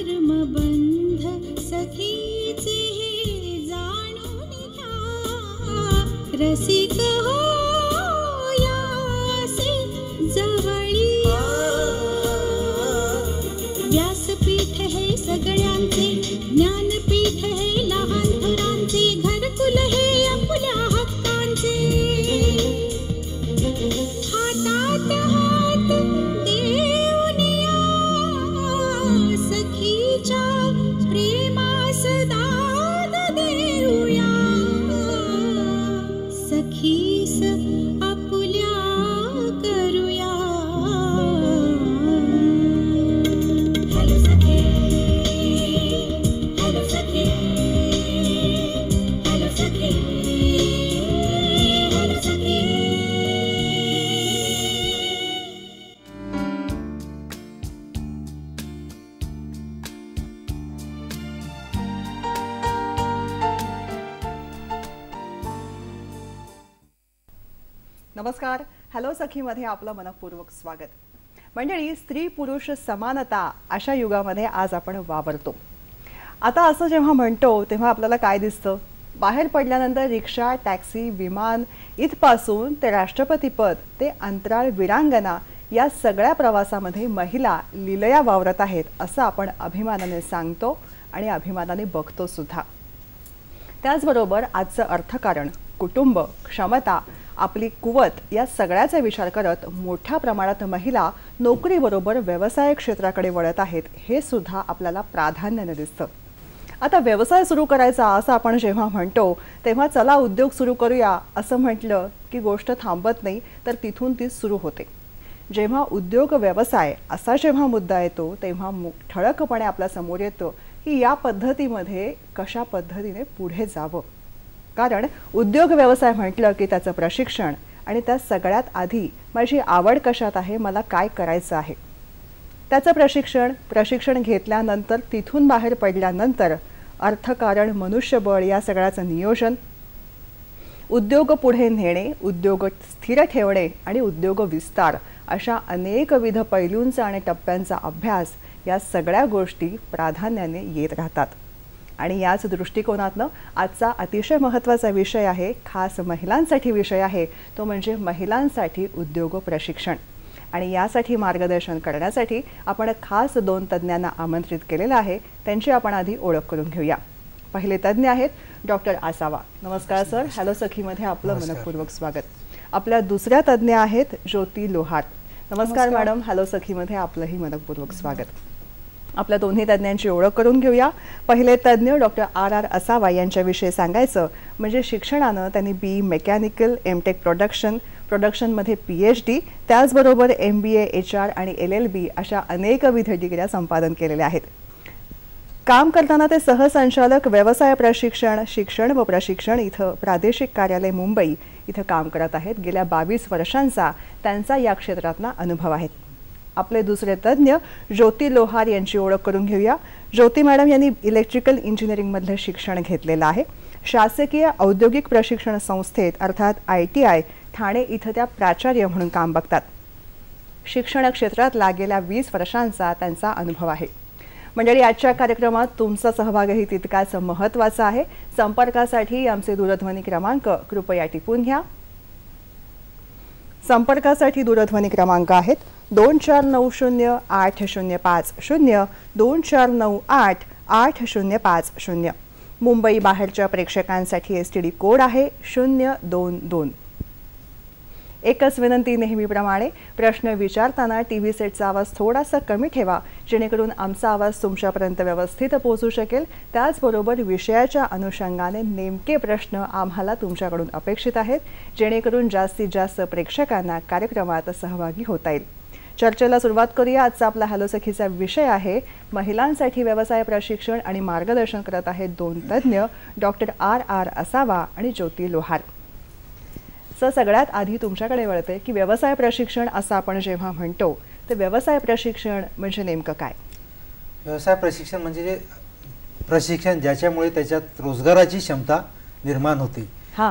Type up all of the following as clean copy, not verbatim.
कर्मबंध सखीचे हे जाणून घ्या, रसिक होयासे जवळी व्यासपीठ हे सगळ्यांचे, ज्ञानपीठ हे लहान थोरांचे, घरकुल हे आपल्या हक्कांचे, हातात हात देऊन या सखीच्या प्रेमास दाद देऊया, सखीस आपुल्या करूया. हॅलो सखी, हॅलो सखी, हॅलो सखी, हॅलो सखी. नमस्कार. हॅलो सखीमध्ये आपलं मनपूर्वक स्वागत. मंडळी, स्त्री पुरुष समानता अशा युगामध्ये आज आपण वावरतो. आता असं जेव्हा म्हणतो तेव्हा आपल्याला काय दिसतं? बाहेर पडल्यानंतर रिक्षा, टॅक्सी, विमान इथपासून ते राष्ट्रपतीपद ते अंतराळ वीरांगना या सगळ्या प्रवासामध्ये महिला लीलया वावरत आहेत असं आपण अभिमानाने सांगतो आणि अभिमानाने बघतो सुद्धा. त्याचबरोबर आजचं अर्थकारण, कुटुंब, क्षमता, आपली कुवत या सगळ्याचा विचार करत मोठ्या प्रमाणात महिला नोकरीबरोबर व्यवसाय क्षेत्राकडे वळत आहेत हे सुद्धा आपल्याला प्राधान्याने दिसतं. आता व्यवसाय सुरू करायचा असं आपण जेव्हा म्हणतो तेव्हा चला उद्योग सुरू करूया असं म्हटलं की गोष्ट थांबत नाही, तर तिथून ती सुरू होते. जेव्हा उद्योग व्यवसाय असा जेव्हा मुद्दा येतो तेव्हा ठळकपणे आपल्या समोर येतो की या पद्धतीमध्ये कशा पद्धतीने पुढे जावं. कारण उद्योग व्यवसाय म्हटलं की त्याचं प्रशिक्षण आणि त्या सगळ्यात आधी माझी आवड कशात आहे, मला काय करायचं आहे त्याचं प्रशिक्षण घेतल्यानंतर तिथून बाहेर पडल्यानंतर अर्थकारण, मनुष्यबळ या सगळ्याचं नियोजन, उद्योग पुढे नेणे, उद्योग स्थिर ठेवणे आणि उद्योग विस्तार अशा अनेकविध पैलूंचा आणि टप्प्यांचा अभ्यास या सगळ्या गोष्टी प्राधान्याने येत राहतात. आणि याच दृष्टिकोनातनं आजचा अतिशय महत्त्वाचा विषय आहे, खास महिलांसाठी विषय आहे, तो म्हणजे महिलांसाठी उद्योग प्रशिक्षण. आणि यासाठी मार्गदर्शन करण्यासाठी आपण खास 2 तज्ज्ञांना आमंत्रित केलेलं आहे. त्यांची आपण आधी ओळख करून घेऊया. पहिले तज्ज्ञ आहेत डॉक्टर आसावा. नमस्कार सर, हॅलो सखीमध्ये आपलं मनपूर्वक स्वागत. आपल्या दुसऱ्या तज्ज्ञ आहेत ज्योती लोहार. नमस्कार मॅडम, हॅलो सखीमध्ये आपलंही मनपूर्वक स्वागत. आपल्या दोन्ही तज्ज्ञांची ओळख करून घेऊया. पहिले तज्ज्ञ डॉक्टर आर असावा यांच्याविषयी सांगायचं म्हणजे शिक्षणानं त्यांनी BE मेकॅनिकल, MTech प्रोडक्शनमध्ये PhD, त्याचबरोबर MBA, HR आणि LLB अशा अनेकविध डिग्र्या संपादन केलेल्या आहेत. काम करताना ते सहसंचालक व्यवसाय प्रशिक्षण, शिक्षण व प्रशिक्षण इथं प्रादेशिक कार्यालय मुंबई इथं काम करत आहेत. गेल्या 22 वर्षांचा त्यांचा या क्षेत्रातला अनुभव आहे. आपले दुसरे तज्ज्ञ ज्योती लोहार यांची ओळख करून घेऊया. ज्योती मॅडम यांनी इलेक्ट्रिकल इंजिनिअरिंगमधलं शिक्षण घेतलेलं आहे. शासकीय औद्योगिक प्रशिक्षण संस्थेत अर्थात ITI ठाणे इथं त्या प्राचार्य म्हणून काम बघतात. शिक्षण क्षेत्रातला गेल्या 20 वर्षांचा त्यांचा अनुभव आहे. मंडळी, आजच्या कार्यक्रमात तुमचा सहभागही तितकाच महत्त्वाचा आहे. संपर्कासाठी आमचे दूरध्वनी क्रमांक कृपया टिपून घ्या. संपर्कासाठी दूरध्वनी क्रमांक आहेत 24908050, 24988050. मुंबई बाहेरच्या प्रेक्षकांसाठी STD कोड आहे 022. एकच विनंती नेहमीप्रमाणे, प्रश्न विचारताना TV सेटचा आवाज थोडासा कमी ठेवा जेणेकरून आमचा आवाज तुमच्यापर्यंत व्यवस्थित पोहोचू शकेल. त्याचबरोबर विषयाच्या अनुषंगाने नेमके प्रश्न आम्हाला तुमच्याकडून अपेक्षित आहेत जेणेकरून जास्तीत जास्त प्रेक्षकांना कार्यक्रमात सहभागी होता येईल. चर्चेला सुरुवात करूया. आजचा आपला हॅलो सखीचा विषय आहे महिलांसाठी व्यवसाय प्रशिक्षण आणि मार्गदर्शन करत आहेत 2 तज्ज्ञ डॉक्टर आर असावा आणि ज्योती लोहार. सगळ्यात आधी तुमच्याकडे वळते की व्यवसाय प्रशिक्षण असं आपण जेव्हा म्हणतो तर व्यवसाय प्रशिक्षण म्हणजे नेमकं काय? व्यवसाय प्रशिक्षण म्हणजे प्रशिक्षण ज्याच्यामुळे त्याच्यात रोजगाराची क्षमता निर्माण होते.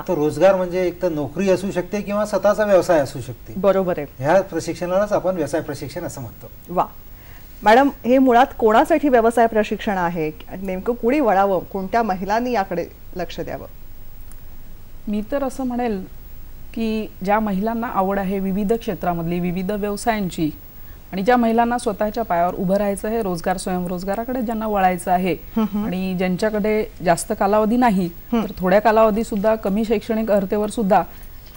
तो रोजगार म्हणजे एक तर नोकरी असू शकते किंवा स्वतःचा व्यवसाय असू शकते. बरोबर आहे. ह्या प्रशिक्षणालाच आपण व्यवसाय प्रशिक्षण असं म्हणतो. वा. मॅडम, हे मुळात कोणासाठी व्यवसाय प्रशिक्षण आहे? नेमकं कुणी वळावं, कोणत्या महिलांनी याकडे लक्ष द्यावं? मी तर असं म्हणेल की ज्या महिलांना आवड आहे विविध क्षेत्रामधली, विविध व्यवसायांची, आणि ज्या महिलांना स्वतःच्या पायावर उभं राहायचं आहे, रोजगार स्वयंरोजगाराकडे ज्यांना वळायचं आहे, आणि ज्यांच्याकडे जास्त कालावधी नाही तर थोड्या कालावधी सुद्धा कमी शैक्षणिक अर्हतेवर सुद्धा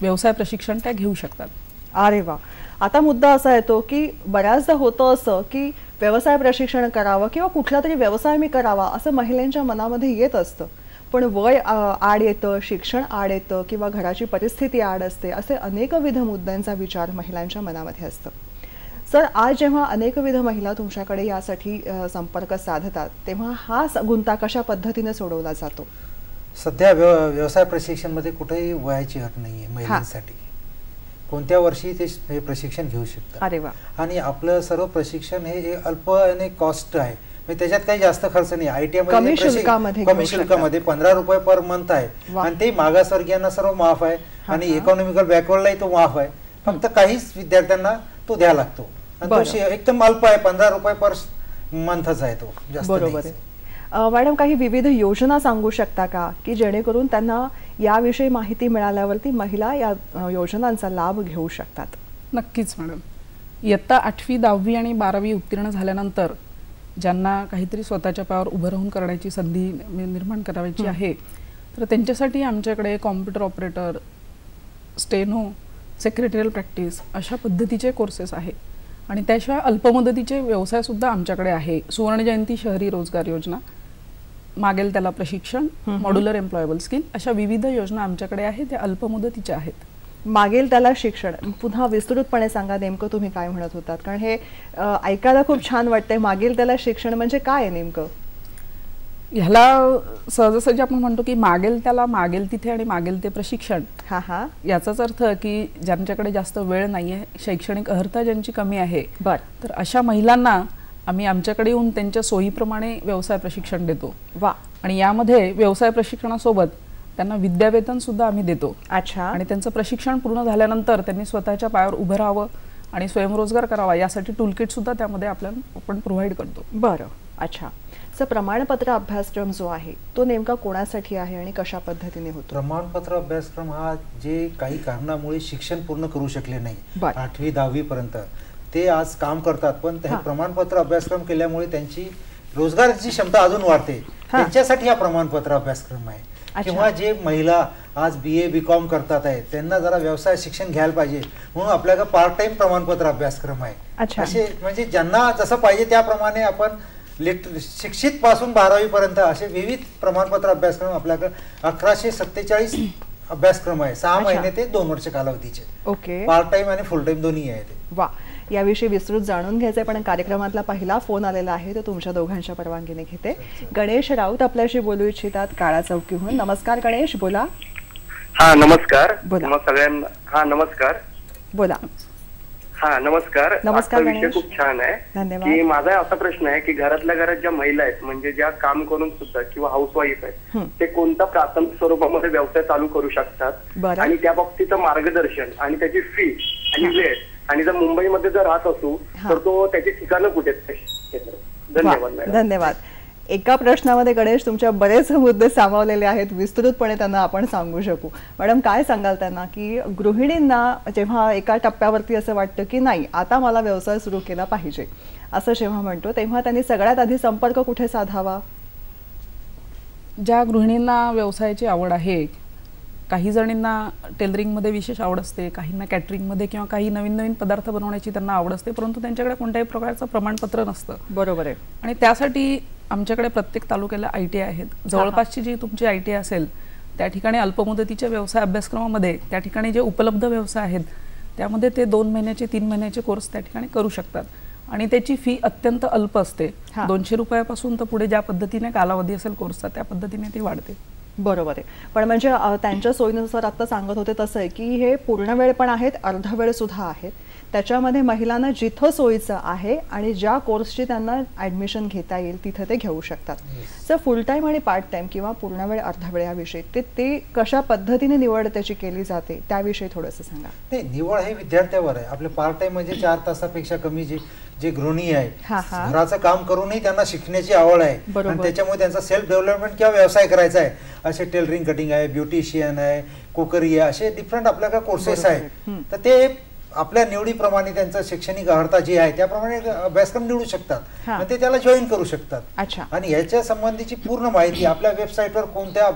व्यवसाय प्रशिक्षण त्या घेऊ शकतात. अरे वा. आता मुद्दा असा येतो की बऱ्याचदा होतं असं की व्यवसाय प्रशिक्षण करावं किंवा कुठला तरी व्यवसाय मी करावा असं महिलांच्या मनामध्ये येत असतं, पण वय आड येतं, शिक्षण आड येतं किंवा घराची परिस्थिती आड असते, असे अनेकविध मुद्द्यांचा विचार महिलांच्या मनामध्ये असतं. सर, आज जेव्हा अनेकविध महिला तुमच्याकडे यासाठी संपर्क साधतात तेव्हा हा गुंता कशा पद्धतीने सोडवला जातो? सध्या व्यवसाय प्रशिक्षण मध्ये कुठेही वयाची अट नाहीये महिलांसाठी. कोणत्या वर्षी ते हे प्रशिक्षण घेऊ शकतात. अरे वा. आणि आपलं सर्व प्रशिक्षण हे अल्प आणि कॉस्ट आहे, म्हणजे त्याच्यात काही जास्त खर्च नाही. ITI कमी मध्ये 15 रुपये पर मंथ आहे आणि ते मागासवर्गीयांना सर्व माफ आहे आणि इकॉनॉमिकल बॅकवर्डलाही तो माफ आहे. फक्त काहीच विद्यार्थ्यांना तो द्यावा लागतो आणि तो एकदम अल्प आहे, 15 रुपये पर मंथच आहे तो, जास्त नाही. बरोबर आहे. मॅडम, काही विविध योजना सांगू शकता का की जेणेकरून त्यांना याविषयी माहिती मिळाल्यावरती महिला या योजनांचा लाभ घेऊ शकतात? नक्कीच मॅडम. इयत्ता 8वी 10वी आणि 12वी उत्तीर्ण झाल्यानंतर ज्यांना काहीतरी स्वतःच्या पायावर उभं राहून करण्याची संधी निर्माण करायची आहे तर त्यांच्यासाठी आमच्याकडे computer operator, steno, secretarial practice अशा पद्धतीचे कोर्सेस आहे. आणि त्याशिवाय अल्पमुदतीचे व्यवसाय सुद्धा आमच्याकडे आहे. सुवर्णजयंती शहरी रोजगार योजना, मागेल त्याला प्रशिक्षण, मॉड्युलर एम्प्लॉयबल स्किल, अशा विविध योजना आमच्याकडे आहेत, त्या अल्पमुदतीच्या आहेत. मागेल त्याला शिक्षण पुन्हा विस्तृतपणे सांगा, नेमकं तुम्ही काय म्हणत होतात? कारण हे ऐकायला खूप छान वाटतंय. मागेल त्याला शिक्षण म्हणजे काय आहे नेमकं? ह्याला सहजासहजी आपण म्हणतो की मागेल त्याला मागेल तिथे आणि मागेल ते प्रशिक्षण. याचाच अर्थ की ज्यांच्याकडे जास्त वेळ नाहीये, शैक्षणिक अर्हता ज्यांची कमी आहे, तर अशा महिलांना आम्ही आमच्याकडे येऊन त्यांच्या सोयीप्रमाणे व्यवसाय प्रशिक्षण देतो. वा. आणि यामध्ये व्यवसाय प्रशिक्षणासोबत त्यांना विद्यावेतन सुद्धा आम्ही देतो. अच्छा. आणि त्यांचं प्रशिक्षण पूर्ण झाल्यानंतर त्यांनी स्वतःच्या पायावर उभं राहावं आणि स्वयंरोजगार करावा यासाठी टूलकिट सुद्धा त्यामध्ये आपल्याला आपण प्रोव्हाइड करतो. बरं. अच्छा. सर, प्रमाणपत्र अभ्यासक्रम जो आहे तो नेमका कोणासाठी आहे आणि कशा पद्धतीने होतो? प्रमाणपत्र अभ्यासक्रम हा जे काही कारणामुळे शिक्षण पूर्ण करू शकले नाही 8वी 10वी पर्यंत ते आज काम करतात, पण हे प्रमाणपत्र अभ्यासक्रम केल्यामुळे त्यांची रोजगाराची क्षमता अजून वाढते, त्यांच्यासाठी हा प्रमाणपत्र अभ्यासक्रम आहे. किंवा जे महिला आज BA BCom करतात आहे त्यांना जरा व्यवसाय शिक्षण घ्यायला पाहिजे म्हणून आपल्याकडे पार्ट टाइम प्रमाणपत्र अभ्यासक्रम आहे. असे म्हणजे ज्यांना जसं पाहिजे त्याप्रमाणे आपण शिक्षित पासून 12वी पर्यंत असे विविध प्रमाणपत्र अभ्यासक्रम आपल्याकडे 1147 अभ्यासक्रम आहे. 6 महिने ते 2 वर्ष कालावधीचे. ओके. पार्ट टाइम आणि फुल टाइम दोन्ही आहे ते. वा. याविषयी विस्तृत जाणून घ्यायचंय, पण कार्यक्रमातला पहिला फोन आलेला आहे तो तुमच्या दोघांच्या परवानगीने घेते. गणेश राऊत आपल्याशी बोलू इच्छितात काळा चौकीहून. नमस्कार गणेश, बोला. हा नमस्कार. बोला सगळ्यांना. हा नमस्कार. बोला. हा नमस्कार. नमस्कार. विषय खूप छान आहे. धन्यवाद. की माझा असा प्रश्न आहे की घरातल्या घरात ज्या महिला आहेत म्हणजे ज्या काम करून सुद्धा किंवा हाऊसवाईफ आहेत ते कोणत्या प्राथमिक स्वरूपामध्ये व्यवसाय चालू करू शकतात आणि त्या बाबतीचं मार्गदर्शन आणि त्याची फी आणि वेळ, आणि जर मुंबईमध्ये जर राहत असू तर तो त्याची ठिकाणं कुठे आहेत? धन्यवाद. धन्यवाद. एका प्रश्नामध्ये गणेश तुमच्या बरेच मुद्दे सामावलेले आहेत, विस्तृतपणे त्यांना आपण सांगू शकू. मॅडम, काय सांगाल त्यांना की गृहिणींना जेव्हा एका टप्प्यावरती असं वाटतं की नाही आता मला व्यवसाय सुरू केला पाहिजे असं जेव्हा म्हणतो तेव्हा त्यांनी सगळ्यात आधी संपर्क कुठे साधावा? ज्या गृहिणींना व्यवसायाची आवड आहे, काही जणींना टेलरिंगमध्ये विशेष आवड असते, काहींना कॅटरिंगमध्ये किंवा काही नवीन नवीन पदार्थ बनवण्याची त्यांना आवड असते, परंतु त्यांच्याकडे कोणत्याही प्रकारचं प्रमाणपत्र नसतं. बरोबर आहे. आणि त्यासाठी आमच्याकडे प्रत्येक तालुक्याला ITI आहेत. जवळपासची जी तुमची ITI असेल त्या ठिकाणी अल्पमुदतीच्या व्यवसाय अभ्यासक्रमामध्ये त्या ठिकाणी जे उपलब्ध व्यवसाय आहेत त्यामध्ये ते 2 महिन्याचे 3 महिन्याचे कोर्स त्या ठिकाणी करू शकतात. आणि त्याची फी अत्यंत अल्प असते. 200 रुपयापासून तर पुढे ज्या पद्धतीने कालावधी असेल कोर्सचा त्या पद्धतीने ती वाढते. बरोबर आहे. पण म्हणजे त्यांच्या सोयीनुसार आता सांगत होते तसं आहे की हे पूर्ण वेळ पण आहेत, अर्धा वेळ सुद्धा आहेत. त्याच्यामध्ये महिलांना जिथं सोयीचं आहे आणि ज्या कोर्सची त्यांना ॲडमिशन घेता येईल तिथं ते घेऊ शकतात. सर, फुल टाईम आणि पार्ट टाईम किंवा पूर्ण वेळ अर्धा वेळ याविषयी ते कशा पद्धतीने निवड त्याची केली जाते त्याविषयी थोडंसं सांगा. नाही, निवड हे विद्यार्थ्यावर आहे. आपले पार्ट टाइम म्हणजे 4 तासापेक्षा कमी जे जे गृहिणी आहे हा, हा. घराचं काम करूनही त्यांना शिकण्याची आवड आहे बरोबर. आणि त्याच्यामुळे त्यांचा सेल्फ डेव्हलपमेंट किंवा व्यवसाय करायचा आहे, असे टेलरिंग कटिंग आहे, ब्युटिशियन आहे, कुकरी आहे, असे डिफरंट आपल्याकडे कोर्सेस आहेत. तर ते आपल्या निवडीप्रमाणे त्यांचं शैक्षणिक अर्हता जी आहे त्याप्रमाणे अभ्यासक्रम निवडू शकतात आणि ते त्याला जॉईन करू शकतात. अच्छा. आणि याच्या संबंधीची पूर्ण माहिती आपल्या वेबसाईटवर कोणत्या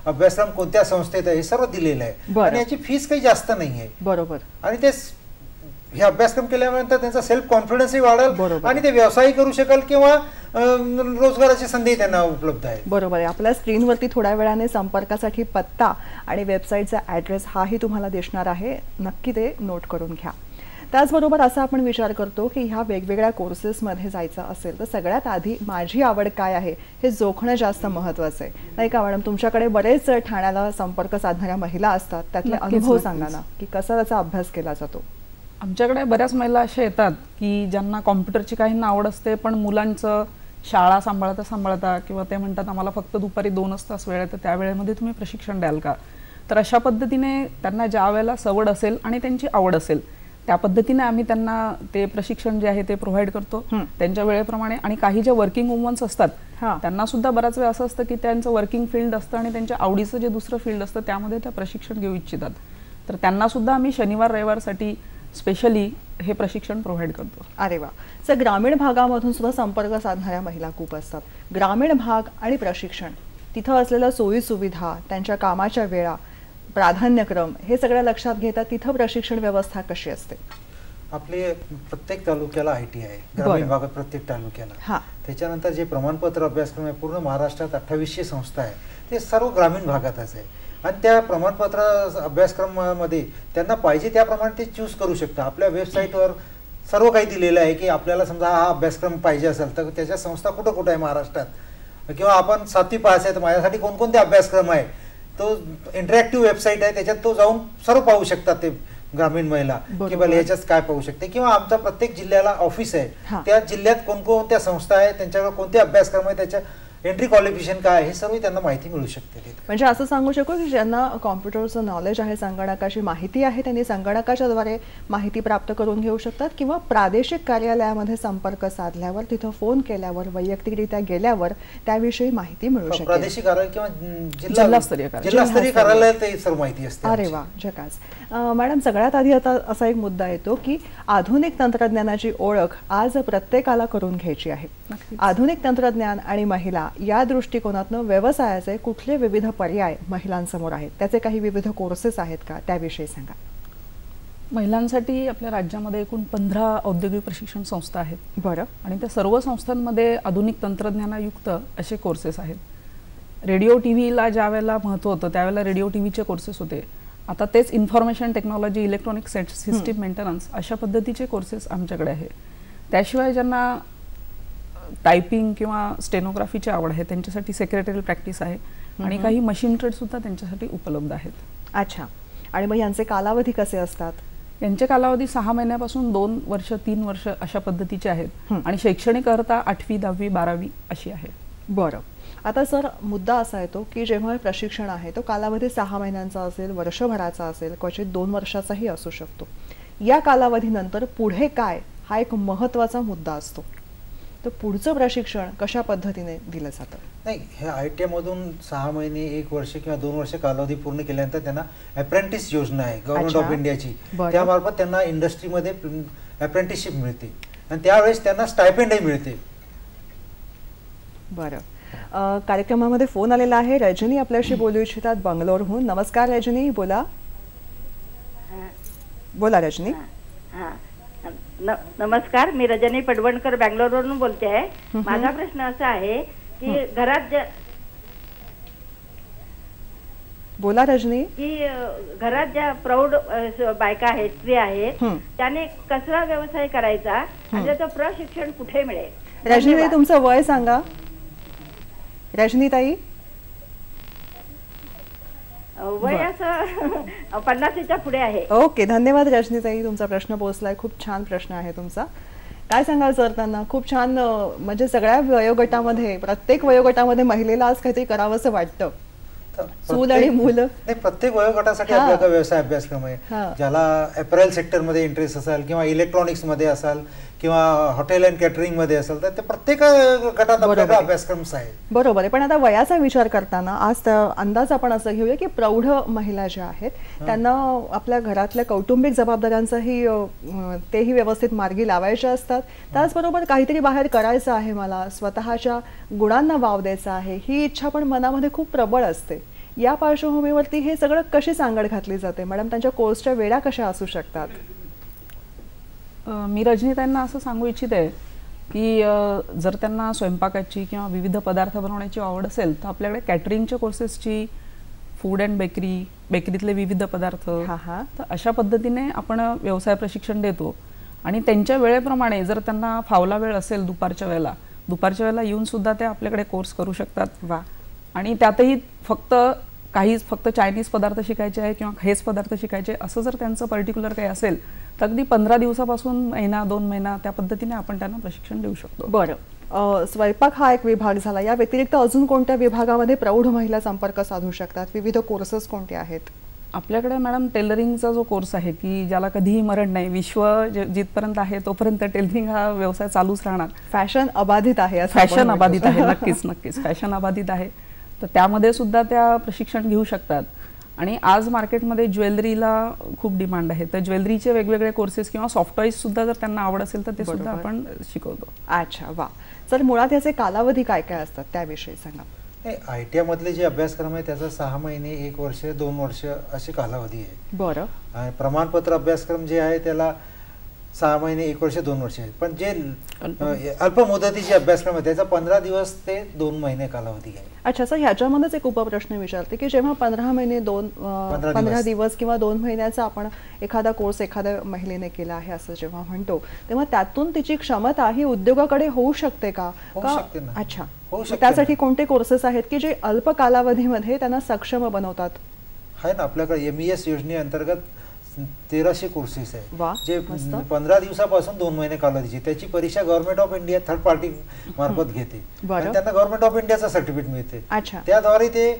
अभ्यासक्रम कोणत्या संस्थेत आहे हे सर्व दिलेलं आहे आणि याची फीस काही जास्त नाही आहे. बरोबर. आणि ते हे अभ्यासक्रम केल्यानंतर त्यांचा सेल्फ कॉन्फिडन्सही वाढेल बरोबर. आणि ते व्यवसायही करू शकेल किंवा रोजगाराची संधी त्यांना उपलब्ध आहे. बरोबर आहे. आपल्या स्क्रीनवरती थोड्या वेळाने संपर्कासाठी पत्ता आणि वेबसाईटचा ॲड्रेस हाही तुम्हाला दिसणार आहे, नक्की ते नोट करून घ्या. त्याचबरोबर असा आपण विचार करतो की ह्या वेगवेगळ्या कोर्सेसमध्ये जायचं असेल तर सगळ्यात आधी माझी आवड काय आहे हे जोखणं जास्त महत्त्वाचं आहे, नाही का मॅडम? तुमच्याकडे बरेच ठाण्याला संपर्क साधणाऱ्या महिला असतात, त्यातले अनुभव सांगा ना की कसा त्याचा अभ्यास केला जातो. आमच्याकडे बऱ्याच महिला अशा येतात की ज्यांना कॉम्प्युटरची काहींना आवड असते, पण मुलांचं शाळा सांभाळता किंवा ते म्हणतात आम्हाला फक्त दुपारी 2 तास वेळ आहे, तर त्या वेळेमध्ये तुम्ही प्रशिक्षण द्याल का? तर अशा पद्धतीने त्यांना ज्या वेळेला सवड असेल आणि त्यांची आवड असेल त्या पद्धतीने आम्ही त्यांना ते प्रशिक्षण जे आहे ते प्रोव्हाइड करतो त्यांच्या वेळेप्रमाणे. आणि काही ज्या वर्किंग वुमन्स असतात त्यांना सुद्धा बराच वेळ असं असतं की त्यांचं वर्किंग फील्ड असतं आणि त्यांच्या आवडीचं जे दुसरं फील्ड असतं त्यामध्ये त्या प्रशिक्षण घेऊ इच्छितात, तर त्यांना सुद्धा आम्ही शनिवार रविवारसाठी स्पेशली हे प्रशिक्षण प्रोव्हाइड करतो. अरे वा. सर, ग्रामीण भागामधून सुद्धा संपर्क साधणाऱ्या महिला खूप असतात. ग्रामीण भाग आणि प्रशिक्षण, तिथं असलेल्या सोयी सुविधा, त्यांच्या कामाच्या वेळा, प्राधान्यक्रम हे सगळं लक्षात घेता तिथं प्रशिक्षण व्यवस्था कशी असते? आपले प्रत्येक तालुक्याला IT आहे, ग्रामीण भागात प्रत्येक तालुक्याला. त्याच्यानंतर जे प्रमाणपत्र अभ्यासक्रम आहे पूर्ण महाराष्ट्रात 2800 संस्था आहे, ते सर्व ग्रामीण भागातच आहे. आणि त्या प्रमाणपत्र अभ्यासक्रमामध्ये त्यांना पाहिजे त्याप्रमाणे ते चूज करू शकतात. आपल्या वेबसाईटवर सर्व काही दिलेलं आहे की आपल्याला समजा हा अभ्यासक्रम पाहिजे असेल तर त्याच्या संस्था कुठं कुठं आहे महाराष्ट्रात, किंवा आपण 7वी पास आहे तर माझ्यासाठी कोणकोणते अभ्यासक्रम आहे, तो इंटरॅक्टिव्ह वेबसाईट आहे, त्याच्यात तो जाऊन सर्व पाहू शकतात ते ग्रामीण महिला की बाबा ह्याच्यात काय पाहू शकते. किंवा आमचा प्रत्येक जिल्ह्याला ऑफिस आहे, त्या जिल्ह्यात कोणकोणत्या संस्था आहेत, त्यांच्याकडे कोणते अभ्यासक्रम आहे, त्याच्या एंट्री क्वालिफिकेशन काय हे सर्व त्यांना माहिती मिळू शकते. म्हणजे असं सांगू शकतो की ज्यांना कॉम्प्युटरचं नॉलेज आहे, संगणकाची माहिती आहे, त्यांनी संगणकाच्या द्वारे माहिती प्राप्त करून घेऊ शकतात किंवा प्रादेशिक कार्यालयामध्ये संपर्क साधल्यावर, तिथं फोन केल्यावर, वैयक्तिकरित्या गेल्यावर त्याविषयी माहिती मिळू शकते. प्रादेशिक कार्यालय किंवा जिल्हास्तरीय कार्यालयात सर्व माहिती असते. अरे वा, झकास. मॅडम, सगळ्यात आधी आता असा एक मुद्दा येतो की आधुनिक तंत्रज्ञानाची ओळख आज प्रत्येकाला करून घ्यायची आहे. आधुनिक तंत्रज्ञान आणि महिला या दृष्टिकोनातून व्यवसायाचे कुठले विविध पर्याय महिलांसमोर आहेत, त्याचे काही विविध कोर्सेस आहेत का, त्याविषयी सांगा. महिलांसाठी आपल्या राज्यामध्ये एकूण 15 औद्योगिक प्रशिक्षण संस्था आहेत. बरं. आणि त्या सर्व संस्थांमध्ये आधुनिक तंत्रज्ञानायुक्त असे कोर्सेस आहेत. रेडिओ टीव्हीला ज्या वेळेला महत्त्व होतं त्यावेळेला रेडिओ टीव्हीचे कोर्सेस होते. आता तेच information technology, electronic system maintenance अशा पद्धतीचे कोर्सेस आमच्याकडे आहे. त्याशिवाय ज्यांना टायपिंग किंवा स्टेनोग्राफीची आवड आहे त्यांच्यासाठी सेक्रेटरी प्रॅक्टिस आहे आणि काही मशीन ट्रेड सुद्धा त्यांच्यासाठी उपलब्ध आहेत. अच्छा. आणि मग यांचे कालावधी कसे असतात? यांचे कालावधी 6 महिन्यापासून 2 वर्ष 3 वर्ष अशा पद्धतीचे आहेत आणि शैक्षणिक अर्हता 8वी 10वी 12वी अशी आहे. बरं. आता सर, मुद्दा असा येतो की जेव्हा प्रशिक्षण आहे तो कालावधी 6 महिन्यांचा असेल, वर्षभराचा असेल, क्वचित 2 वर्षाचाही असू शकतो. या कालावधीनंतर पुढे काय हा एक महत्त्वाचा मुद्दा असतो. तर पुढचं प्रशिक्षण कशा पद्धतीने दिलं जातं? नाही, हे ITI मधून 6 महिने 1 वर्ष किंवा 2 वर्ष कालावधी पूर्ण केल्यानंतर त्यांना अप्रेंटिस योजना आहे गव्हर्नमेंट ऑफ इंडियाची, त्यामार्फत त्यांना इंडस्ट्रीमध्ये अप्रेंटिसशिप मिळते आणि त्यावेळेस त्यांना स्टायपेंडही मिळते. बरं. कार्यक्रमामध्ये फोन आलेला आहे. रजनी आपल्याशी बोलू इच्छितात बंगलोरहून. नमस्कार रजनी, बोला. बोला रजनी. नमस्कार, मी रजनी पडवणकर बँगलोरवरून बोलते आहे. माझा प्रश्न असा आहे की बोला रजनी. की घरात ज्या प्रौढ बायका आहेत, स्त्री आहेत, त्याने कसला व्यवसाय करायचा आणि त्याचं प्रशिक्षण कुठे मिळेल? रजनी, तुमचं वय सांगा. रजनीताई, वय असं 50च्या पुढे आहे. ओके, धन्यवाद रजनीताई, तुमचा प्रश्न पोहोचलाय. खूप छान प्रश्न आहे तुमचा. काय सांगाल सर त्यांना? खूप छान. म्हणजे सगळ्या वयोगटामध्ये, प्रत्येक वयोगटामध्ये महिलेला आज काहीतरी करावंसं वाटतं. चूल आणि मुलं, प्रत्येक वयोगटासाठी आपल्याकडे व्यवसाय अभ्यासक्रम आहे. ज्याला अपॅरल सेक्टरमध्ये इंटरेस्ट असेल किंवा इलेक्ट्रॉनिक्स मध्ये असाल किंवा हॉटेल अँड कॅटरिंग मध्ये असेल तर ते प्रत्येक गटात आपल्याकडे अभ्यासक्रम आहे. बरोबर आहे. पण आता वयाचा विचार करताना आज अंदाज आपण असं घेऊया की प्रौढ महिला ज्या आहेत त्यांना आपल्या घरातल्या कौटुंबिक जबाबदाऱ्यांचाही तेही व्यवस्थित मार्गी लावायच्या असतात. त्याचबरोबर काहीतरी बाहेर करायचं आहे, मला स्वतःच्या गुणांना वाव द्यायचा आहे, ही इच्छा पण मनामध्ये खूप प्रबळ असते. या पार्श्वभूमीवरती हे सगळं कशी सांगड घातली जाते मॅडम? त्यांच्या कोर्सच्या वेळा कशा असू शकतात? मी रजनीताईंना असं सांगू इच्छिते की जर त्यांना स्वयंपाकाची किंवा विविध पदार्थ बनवण्याची आवड असेल तर आपल्याकडे कॅटरिंगच्या कोर्सेसची, फूड अँड बेकरीतले विविध पदार्थ, तर अशा पद्धतीने आपण व्यवसाय प्रशिक्षण देतो. आणि त्यांच्या वेळेप्रमाणे जर त्यांना फावला वेळ असेल दुपारच्या वेळेला येऊन सुद्धा ते आपल्याकडे कोर्स करू शकतात. वा. आणि त्यातही फक्त चायनीज पदार्थ शिकायचे आहे किंवा हेच पदार्थ शिकायचे असं जर त्यांचं पर्टिक्युलर काही असेल तर अगदी 15 दिवसापासून महिना 2 महिना त्या पद्धतीने आपण त्यांना प्रशिक्षण देऊ शकतो. बरं, स्वयंपाक हा एक विभाग झाला. या व्यतिरिक्त अजून कोणत्या विभागामध्ये प्रौढ महिला संपर्क साधू शकतात? विविध कोर्सेस कोणते आहेत आपल्याकडे? मॅडम, टेलरिंगचा जो कोर्स आहे की ज्याला कधीही मरण नाही, विश्व जिथपर्यंत आहे तोपर्यंत टेलरिंग हा व्यवसाय चालूच राहणार. फॅशन अबाधित आहे. फॅशन अबाधित आहे, नक्कीच फॅशन अबाधित आहे. तर त्यामध्ये सुद्धा त्या प्रशिक्षण घेऊ शकतात. आणि आज मार्केटमध्ये ज्वेलरीला खूप डिमांड आहे, तर ज्वेलरीचे वेगवेगळे कोर्सेस किंवा सॉफ्टवेअर्स सुद्धा जर त्यांना आवड असेल तर ते सुद्धा आपण शिकवतो. अच्छा, वा. तर मुळात याचे कालावधी काय काय असतात त्याविषयी सांगा. ITI मधले जे अभ्यासक्रम आहे त्याचा 6 महिने, 1 वर्ष, 2 वर्ष अशी कालावधी आहे. बरं. प्रमाणपत्र अभ्यासक्रम जे आहे त्याला 6 महिने, 1 वर्ष, 2 वर्ष आहे. पण जे अल्प मुदतीचे अभ्यासक्रम आहे त्याचा 15 दिवस ते 2 महिने कालावधी आहे. अच्छा सर, ह्याच्यामध्येच एक उपप्रश्न विचारते की जेव्हा 15 महिने 15 दिवस किंवा 2 महिन्याचा आपण एखादा कोर्स एखाद्या महिलेने केला आहे असं जेव्हा म्हणतो तेव्हा त्यातून तिची क्षमता ही उद्योगाकडे होऊ शकते का? अच्छा, त्यासाठी कोणते कोर्सेस आहेत की जे अल्प कालावधीमध्ये त्यांना सक्षम बनवतात? आहे ना, आपल्याकडे MES योजनेअंतर्गत 1300 कोर्सेस आहे जे 15 दिवसापासून 2 महिने कालावधीचे. त्याची परीक्षा government of India third party मार्फत घेते आणि त्यांना गव्हर्नमेंट ऑफ इंडियाचा सर्टिफिकेट मिळते. त्याद्वारे ते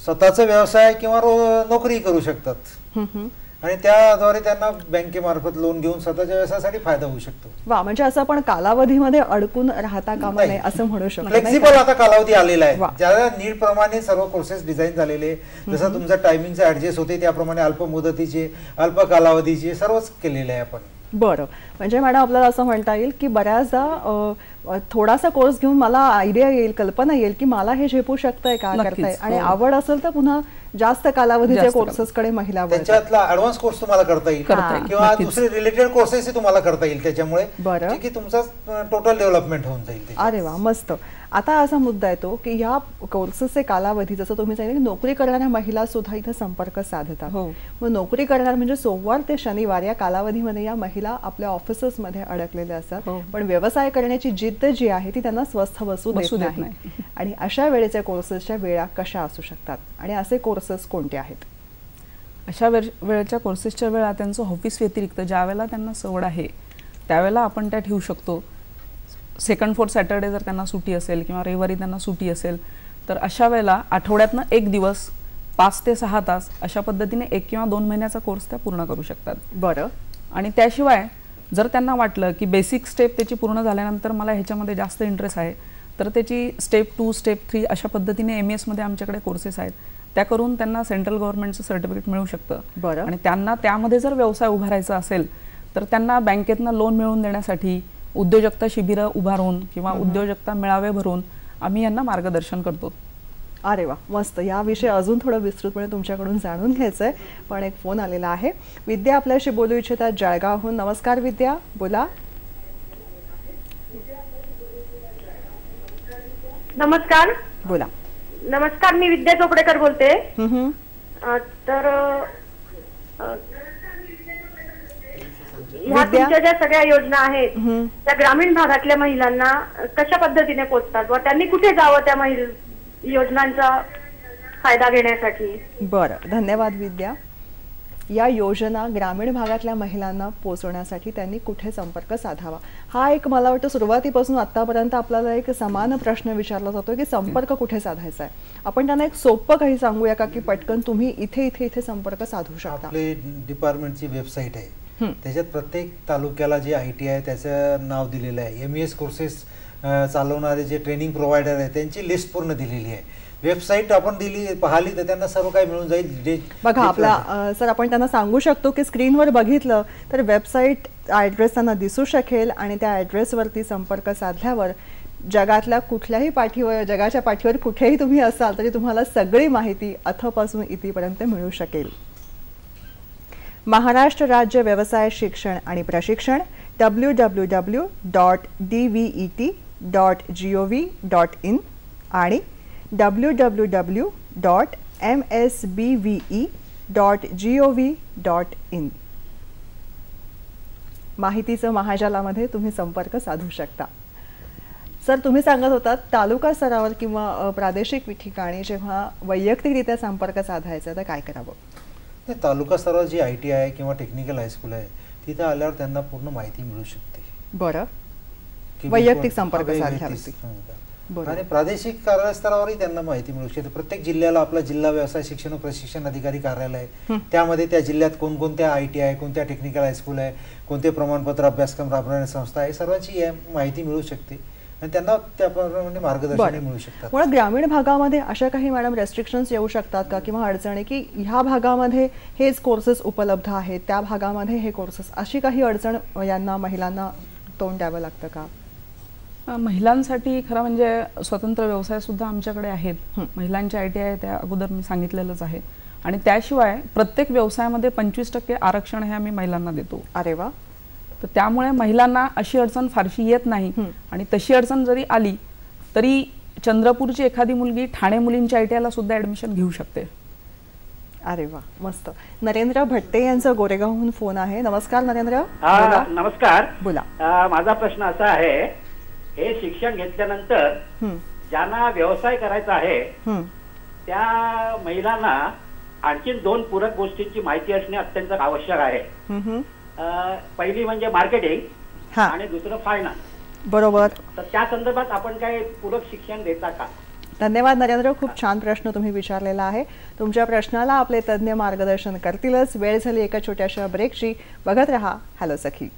स्वतःचा व्यवसाय किंवा नोकरी करू शकतात आणि त्याद्वारे त्यांना बँकेमार्फत लोन घेऊन स्वतःच्या व्यवसायासाठी फायदा होऊ शकतो. वा, म्हणजे असं आपण कालावधीमध्ये अडकून राहता कामा नये असं म्हणू शकतो. फ्लेक्सिबल आता कालावधी आलेला आहे, ज्याला नीड प्रमाणे सर्व कोर्सेस डिझाईन झालेले. जसं तुमचा टायमिंगचा ऍडजस्ट होते त्याप्रमाणे अल्प मुदतीचे, अल्प कालावधीचे सर्वच केलेले आहे आपण. बरं, म्हणजे मॅडम आपल्याला असं म्हणता येईल की बऱ्याचदा थोडासा कोर्स घेऊन मला आयडिया येईल, कल्पना येईल की मला हे झेपू शकतंय का करताय, आणि आवड असेल तर पुन्हा जास्त कालावधीच्या कोर्सेसकडे महिला त्याच्यातला ऍडव्हान्स कोर्स तुम्हाला करता येईल किंवा दुसरे रिलेटेड कोर्सेस तुम्हाला करता येईल त्याच्यामुळे की तुमचा टोटल डेव्हलपमेंट होऊन जाईल. अरे वा, मस्त. आता असा मुद्दा येतो की या कोर्सेसचे कालावधी जसं तुम्ही सांगितलं की नोकरी करणाऱ्या महिला सुद्धा इथे संपर्क साधतात. मग नोकरी करणार म्हणजे सोमवार ते शनिवार या कालावधीमध्ये या महिला आपल्या ऑफिसेसमध्ये अडकलेल्या असतात, पण व्यवसाय करण्याची जिद्द जी आहे ती त्यांना स्वस्थ बसू देत नाही. आणि अशा वेळेच्या कोर्सेसच्या वेळा कशा असू शकतात आणि असे कोर्सेस कोणते आहेत? अशा वेळेच्या कोर्सेसच्या वेळा त्यांचं ऑफिस व्यतिरिक्त ज्या वेळेला त्यांना सवड आहे त्यावेळेला आपण त्या ठेवू शकतो. 2nd 4th सॅटर्डे जर त्यांना सुट्टी असेल किंवा रविवारी त्यांना सुट्टी असेल तर अशा वेळेला आठवड्यातनं 1 दिवस 5 ते 6 तास अशा पद्धतीने 1 किंवा 2 महिन्याचा कोर्स त्या पूर्ण करू शकतात. बरं. आणि त्याशिवाय जर त्यांना वाटलं की बेसिक स्टेप त्याची पूर्ण झाल्यानंतर मला ह्याच्यामध्ये जास्त इंटरेस्ट आहे तर त्याची स्टेप 2, स्टेप 3 अशा पद्धतीने MES मध्ये आमच्याकडे कोर्सेस आहेत, त्या करून त्यांना सेंट्रल गव्हर्नमेंटचं सर्टिफिकेट मिळू शकतं. बरं. आणि त्यांना त्यामध्ये जर व्यवसाय उभारायचा असेल तर त्यांना बँकेतनं लोन मिळवून देण्यासाठी उद्योजकता शिबिरं उभारून किंवा उद्योजकता मेळावे भरून आम्ही यांना मार्गदर्शन करतो. अरे वा, मस्त. याविषयी अजून थोडं विस्तृतपणे तुमच्याकडून जाणून घ्यायचंय, पण एक फोन आलेला आहे. विद्या आपल्याशी बोलू इच्छितात जळगावहून. नमस्कार विद्या, बोला. नमस्कार. बोला. नमस्कार, मी विद्या चोपडेकर बोलते. तर ह्या तुमच्या ज्या सगळ्या योजना आहेत त्या ग्रामीण भागातल्या महिलांना कशा पद्धतीने पोहोचतात व त्यांनी कुठे जावं त्या योजनांचा फायदा घेण्यासाठी? बरं, धन्यवाद विद्या. या योजना ग्रामीण भागातल्या महिलांना पोहोचवण्यासाठी त्यांनी कुठे संपर्क साधावा, हा एक मला वाटतं सुरुवातीपासून आतापर्यंत आपल्याला एक समान प्रश्न विचारला जातो की संपर्क कुठे साधायचा आहे. आपण त्यांना एक सोपं काही सांगूया का की पटकन तुम्ही इथे इथे इथे संपर्क साधू शकता? आपले डिपार्टमेंटची वेबसाईट आहे त्याच्यात प्रत्येक तालुक्याला जे ITI त्याचं नाव दिलेलं आहे. MES कोर्सेस चालवणारे जे ट्रेनिंग प्रोव्हायडर आहे त्यांची लिस्ट पूर्ण दिलेली आहे. वेबसाईट आपण पाहिली तर त्यांना सर्व काही मिळून जाईल. बघा आपला सर आपण त्यांना सांगू शकतो की स्क्रीनवर बघितलं तर वेबसाईट ॲड्रेस त्यांना दिसू शकेल आणि त्या ॲड्रेसवरती संपर्क साधल्यावर जगातल्या कुठल्याही पाठीवर जगाच्या पाठीवर कुठेही तुम्ही असाल तरी तुम्हाला सगळी माहिती अथपासून इथपर्यंत मिळू शकेल. महाराष्ट्र राज्य व्यवसाय शिक्षण आणि प्रशिक्षण www.dvet.gov.in आणि www.msbve.gov.in माहितीचं महाजालामध्ये तुम्ही संपर्क साधू शकता. सर तुम्ही सांगत होतात तालुका स्तरावर किंवा प्रादेशिक ठिकाणी जेव्हा वैयक्तिकरित्या संपर्क साधायचा तर काय करावं? तालुका स्तरावर जी ITI किंवा टेक्निकल हायस्कूल आहे तिथं आल्यावर त्यांना पूर्ण माहिती मिळू शकते. बरं, वैयक्तिक संपर्क साधल्यावरती. आणि प्रादेशिक कार्यस्तरावरही त्यांना माहिती मिळू शकते. प्रत्येक जिल्ह्याला आपला जिल्हा व्यवसाय शिक्षण व प्रशिक्षण अधिकारी कार्यालय आहे. त्यामध्ये त्या जिल्ह्यात कोणकोणत्या ITI कोणत्या टेक्निकल हायस्कूल आहे, कोणते प्रमाणपत्र अभ्यासक्रम राबवणारी संस्था आहे, सर्वांची माहिती मिळू शकते आणि त्यांना त्याप्रमाणे मार्गदर्शन मिळू शकतात. मुळात ग्रामीण भागामध्ये अशा काही मॅडम रेस्ट्रिक्शन्स येऊ शकतात का किंवा अडचणी की ह्या भागामध्ये हेच कोर्सेस उपलब्ध आहेत, त्या भागामध्ये हे कोर्सेस, अशी काही अडचण यांना महिलांना तोंड द्यावं लागतं का? महिलांसाठी खरं म्हणजे स्वतंत्र व्यवसाय सुद्धा आमच्याकडे आहेत. महिलांचे ITI त्या अगोदर मी सांगितलेलंच आहे. आणि त्याशिवाय प्रत्येक व्यवसायामध्ये 25% आरक्षण हे आम्ही महिलांना देतो. अरे वा. तर त्यामुळे महिलांना अशी अडचण फारशी येत नाही. आणि तशी अडचण जरी आली तरी चंद्रपूरची एखादी मुलगी ठाणे मुलींच्या ITIला सुद्धा ऍडमिशन घेऊ शकते. अरे वा, मस्त. नरेंद्र भट्टे यांचा गोरेगावहून फोन आहे. नमस्कार नरेंद्र. नमस्कार. बोला. माझा प्रश्न असा आहे, हे शिक्षण घेतल्यानंतर ज्यांना व्यवसाय करायचा आहे त्या महिलांना आणखीन 2 पूरक गोष्टींची माहिती असणे अत्यंत आवश्यक आहे. पहिली म्हणजे मार्केटिंग आणि दुसरं फायनान्स. बरोबर. तर त्या संदर्भात आपण काय पूरक शिक्षण देता का? धन्यवाद नरेंद्र, खूप छान प्रश्न तुम्ही विचारलेला आहे. तुमच्या प्रश्नाला आपले तज्ज्ञ मार्गदर्शन करतीलच. वेळ झाली एका छोट्याशा ब्रेकची. बघत रहा हॅलो सखी.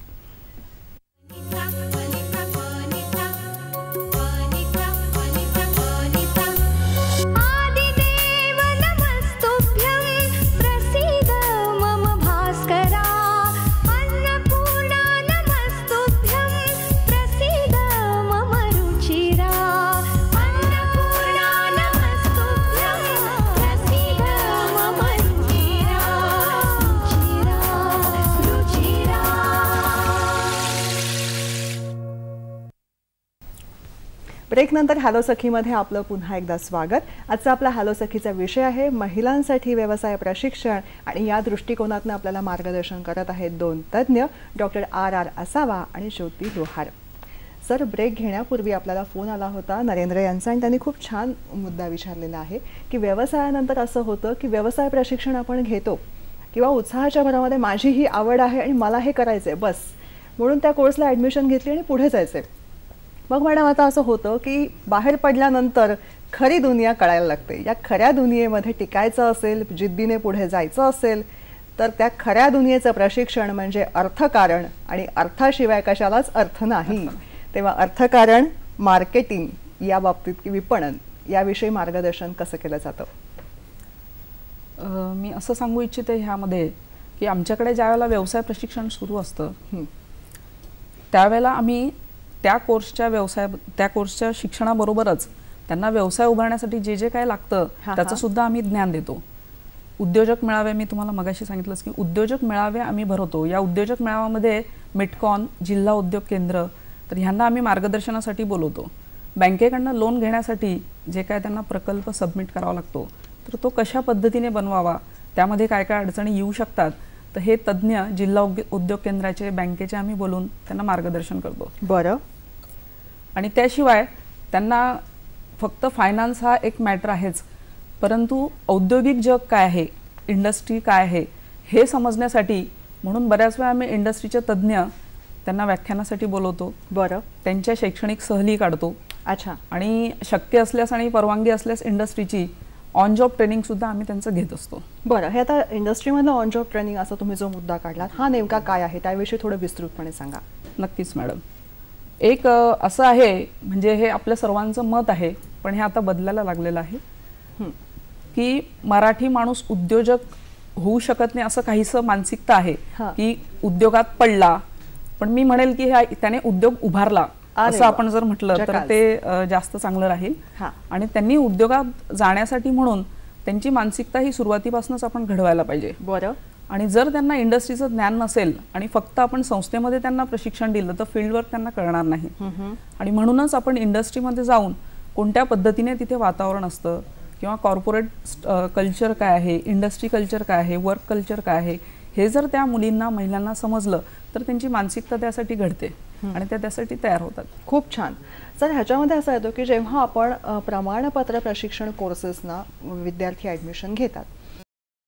ब्रेक नंतर हॅलो सखीमध्ये आपलं पुन्हा एकदा स्वागत. आजचा आपला हॅलो सखीचा विषय आहे महिलांसाठी व्यवसाय प्रशिक्षण आणि या दृष्टिकोनातून आपल्याला मार्गदर्शन करत आहेत 2 तज्ज्ञ, डॉक्टर RR असावा आणि ज्योती लोहार. सर ब्रेक घेण्यापूर्वी आपल्याला फोन आला होता नरेंद्र यांचा आणि त्यांनी खूप छान मुद्दा विचारलेला आहे की व्यवसायानंतर असं होतं की व्यवसाय प्रशिक्षण आपण घेतो किंवा उत्साहाच्या भरामध्ये माझी ही आवड आहे आणि मला हे करायचं आहे बस म्हणून त्या कोर्सला ॲडमिशन घेतली आणि पुढे जायचं. मग मॅडम आता असं होतं की बाहेर पडल्यानंतर खरी दुनिया कळायला लागते. या खऱ्या दुनियेमध्ये टिकायचं असेल, जिद्दीने पुढे जायचं असेल तर त्या खऱ्या दुनियेचं प्रशिक्षण म्हणजे अर्थकारण आणि अर्थाशिवाय कशालाच अर्थ नाही. तेव्हा अर्थकारण, मार्केटिंग या बाबतीत की विपणन याविषयी मार्गदर्शन कसं केलं जातं? मी असं सांगू इच्छिते ह्यामध्ये की आमच्याकडे ज्यावेळेला व्यवसाय प्रशिक्षण सुरू असतं त्यावेळेला आम्ही त्या कोर्सच्या शिक्षणाबरोबरच त्यांना व्यवसाय उभारण्यासाठी जे जे काय लागतं त्याचं सुद्धा आम्ही ज्ञान देतो. उद्योजक मेळावे मी तुम्हाला मगाशी सांगितलंच की उद्योजक मेळावे आम्ही भरवतो. या उद्योजक मेळाव्यामध्ये मिटकॉन, जिल्हा उद्योग केंद्र तर ह्यांना आम्ही मार्गदर्शनासाठी बोलवतो. बँकेकडनं लोन घेण्यासाठी जे काय त्यांना प्रकल्प सबमिट करावा लागतो तर तो कशा पद्धतीने बनवावा, त्यामध्ये काय काय अडचणी येऊ शकतात, तर हे तज्ज्ञ जिल्हा उद्योग केंद्राचे, बँकेचे आम्ही बोलून त्यांना मार्गदर्शन करतो. बरं. आणि त्याशिवाय त्यांना फक्त फायनान्स हा एक मॅटर आहेच, परंतु औद्योगिक जग काय आहे, इंडस्ट्री काय आहे हे समजण्यासाठी म्हणून बऱ्याच वेळा आम्ही इंडस्ट्रीचे तज्ज्ञ त्यांना व्याख्यानासाठी बोलवतो. बरं. त्यांच्या शैक्षणिक सहली काढतो. अच्छा. आणि शक्य असल्यास आणि परवानगी असल्यास इंडस्ट्रीची ऑन जॉब ट्रेनिंग सुद्धा आम्ही त्यांचं घेत असतो. बरं, हे आता इंडस्ट्रीमधलं ऑन जॉब ट्रेनिंग असा तुम्ही जो मुद्दा काढलात हा नेमका काय आहे त्याविषयी थोडं विस्तृतपणे सांगा. नक्कीच मॅडम. एक असं आहे, म्हणजे हे आपल्या सर्वांचं मत आहे पण हे आता बदलायला लागलेलं आहे की मराठी माणूस उद्योजक होऊ शकत नाही असं काहीसं मानसिकता आहे की उद्योगात पडला, पण मी म्हणेल की त्याने उद्योग उभारला असं आपण जर म्हटलं तर ते जास्त चांगलं राहील. आणि त्यांनी उद्योगात जाण्यासाठी म्हणून त्यांची मानसिकता ही सुरुवातीपासूनच आपण घडवायला पाहिजे. बरं. आणि जर त्यांना इंडस्ट्रीचं ज्ञान नसेल आणि फक्त आपण संस्थेमध्ये त्यांना प्रशिक्षण दिलं तर फील्डवर त्यांना कळणार नाही. आणि म्हणूनच आपण इंडस्ट्रीमध्ये जाऊन कोणत्या पद्धतीने तिथे वातावरण असतं किंवा कॉर्पोरेट कल्चर काय आहे, इंडस्ट्री कल्चर काय आहे, वर्क कल्चर काय आहे, हे जर त्या मुलींना महिलांना समजलं तर त्यांची मानसिकता त्यासाठी घडते आणि त्यासाठी तयार होतात. खूप छान. सर, ह्याच्यामध्ये असं येतो की जेव्हा आपण प्रमाणपत्र प्रशिक्षण कोर्सेसना विद्यार्थी ॲडमिशन घेतात